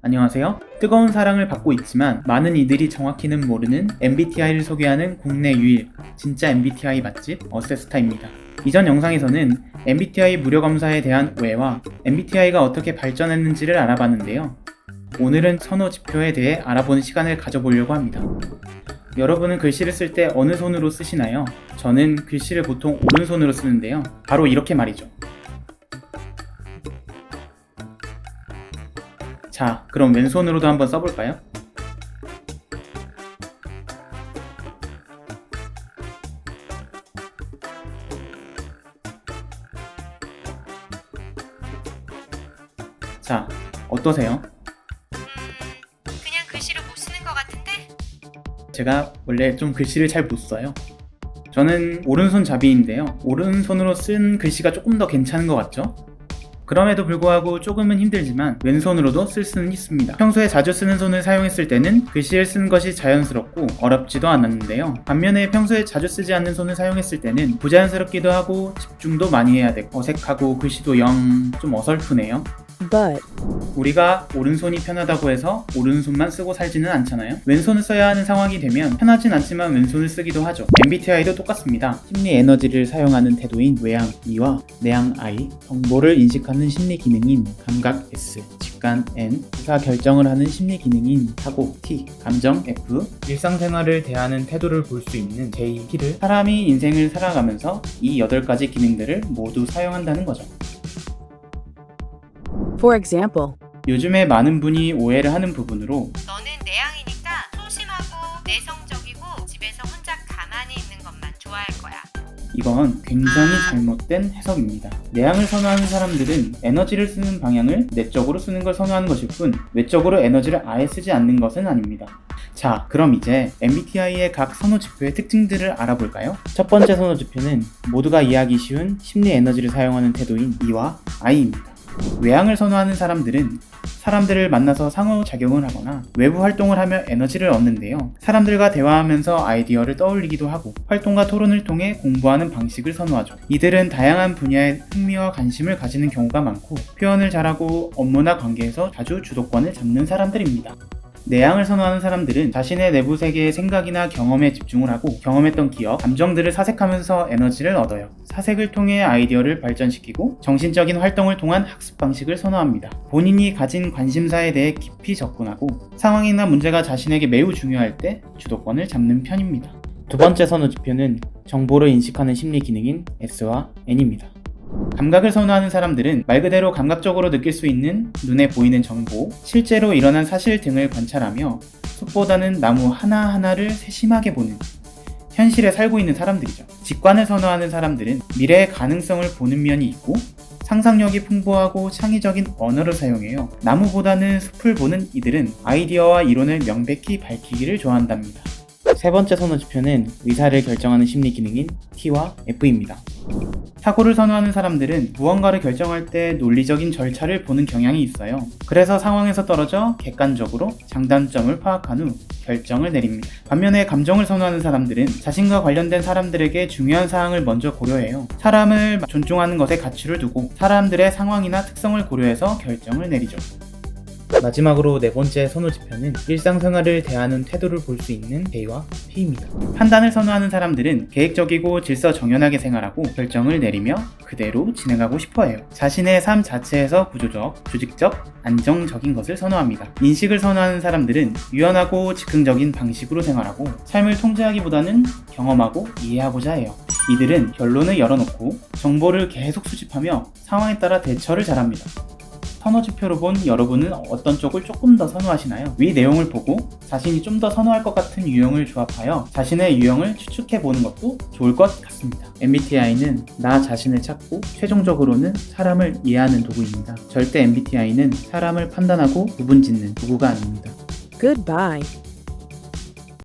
안녕하세요. 뜨거운 사랑을 받고 있지만 많은 이들이 정확히는 모르는 MBTI를 소개하는 국내 유일 진짜 MBTI 맛집 어세스타입니다. 이전 영상에서는 MBTI 무료 검사에 대한 오해와 MBTI가 어떻게 발전했는지를 알아봤는데요. 오늘은 선호 지표에 대해 알아보는 시간을 가져보려고 합니다. 여러분은 글씨를 쓸 때 어느 손으로 쓰시나요? 저는 글씨를 보통 오른손으로 쓰는데요. 바로 이렇게 말이죠. 자, 그럼 왼손으로도 한번 써볼까요? 자, 어떠세요? 그냥 글씨를 못 쓰는 것 같은데? 제가 원래 좀 글씨를 잘 못 써요. 저는 오른손잡이인데요. 오른손으로 쓴 글씨가 조금 더 괜찮은 것 같죠? 그럼에도 불구하고 조금은 힘들지만 왼손으로도 쓸 수는 있습니다. 평소에 자주 쓰는 손을 사용했을 때는 글씨를 쓰는 것이 자연스럽고 어렵지도 않았는데요. 반면에 평소에 자주 쓰지 않는 손을 사용했을 때는 부자연스럽기도 하고 집중도 많이 해야 되고 어색하고 글씨도 영 좀 어설프네요. But 우리가 오른손이 편하다고 해서 오른손만 쓰고 살지는 않잖아요. 왼손을 써야 하는 상황이 되면 편하진 않지만 왼손을 쓰기도 하죠. MBTI도 똑같습니다. 심리 에너지를 사용하는 태도인 외향 E와 내향 I, 정보를 인식하는 심리 기능인 감각 S, 직관 N, 의사 결정을 하는 심리 기능인 사고 T, 감정 F, 일상생활을 대하는 태도를 볼 수 있는 J, T를 사람이 인생을 살아가면서 이 8가지 기능들을 모두 사용한다는 거죠. for example, 요즘에 많은 분이 오해를 하는 부분으로 너는 내향이니까 소심하고 내성적이고 집에서 혼자 가만히 있는 것만 좋아할 거야. 이건 굉장히 잘못된 해석입니다. 내향을 선호하는 사람들은 에너지를 쓰는 방향을 내적으로 쓰는 걸 선호하는 것일 뿐 외적으로 에너지를 아예 쓰지 않는 것은 아닙니다. 자, 그럼 이제 MBTI의 각 선호지표의 특징들을 알아볼까요? 첫 번째 선호지표는 모두가 이해하기 쉬운 심리 에너지를 사용하는 태도인 E와 I입니다. 외향을 선호하는 사람들은 사람들을 만나서 상호작용을 하거나 외부 활동을 하며 에너지를 얻는데요. 사람들과 대화하면서 아이디어를 떠올리기도 하고 활동과 토론을 통해 공부하는 방식을 선호하죠. 이들은 다양한 분야에 흥미와 관심을 가지는 경우가 많고 표현을 잘하고 업무나 관계에서 자주 주도권을 잡는 사람들입니다. 내향을 선호하는 사람들은 자신의 내부 세계의 생각이나 경험에 집중을 하고 경험했던 기억, 감정들을 사색하면서 에너지를 얻어요. 사색을 통해 아이디어를 발전시키고 정신적인 활동을 통한 학습 방식을 선호합니다. 본인이 가진 관심사에 대해 깊이 접근하고 상황이나 문제가 자신에게 매우 중요할 때 주도권을 잡는 편입니다. 두 번째 선호 지표는 정보를 인식하는 심리 기능인 S와 N입니다. 감각을 선호하는 사람들은 말 그대로 감각적으로 느낄 수 있는 눈에 보이는 정보, 실제로 일어난 사실 등을 관찰하며 숲보다는 나무 하나하나를 세심하게 보는 현실에 살고 있는 사람들이죠. 직관을 선호하는 사람들은 미래의 가능성을 보는 면이 있고 상상력이 풍부하고 창의적인 언어를 사용해요. 나무보다는 숲을 보는 이들은 아이디어와 이론을 명백히 밝히기를 좋아한답니다. 세 번째 선호 지표는 의사를 결정하는 심리 기능인 T와 F입니다. 사고를 선호하는 사람들은 무언가를 결정할 때 논리적인 절차를 보는 경향이 있어요. 그래서 상황에서 떨어져 객관적으로 장단점을 파악한 후 결정을 내립니다. 반면에 감정을 선호하는 사람들은 자신과 관련된 사람들에게 중요한 사항을 먼저 고려해요. 사람을 존중하는 것에 가치를 두고 사람들의 상황이나 특성을 고려해서 결정을 내리죠. 마지막으로 네 번째 선호 지표는 일상생활을 대하는 태도를 볼 수 있는 J와 P입니다. 판단을 선호하는 사람들은 계획적이고 질서정연하게 생활하고 결정을 내리며 그대로 진행하고 싶어해요. 자신의 삶 자체에서 구조적, 조직적, 안정적인 것을 선호합니다. 인식을 선호하는 사람들은 유연하고 즉흥적인 방식으로 생활하고 삶을 통제하기보다는 경험하고 이해하고자 해요. 이들은 결론을 열어놓고 정보를 계속 수집하며 상황에 따라 대처를 잘합니다. 선호지표로 본 여러분은 어떤 쪽을 조금 더 선호하시나요? 위 내용을 보고 자신이 좀 더 선호할 것 같은 유형을 조합하여 자신의 유형을 추측해보는 것도 좋을 것 같습니다. MBTI는 나 자신을 찾고 최종적으로는 사람을 이해하는 도구입니다. 절대 MBTI는 사람을 판단하고 구분짓는 도구가 아닙니다. goodbye.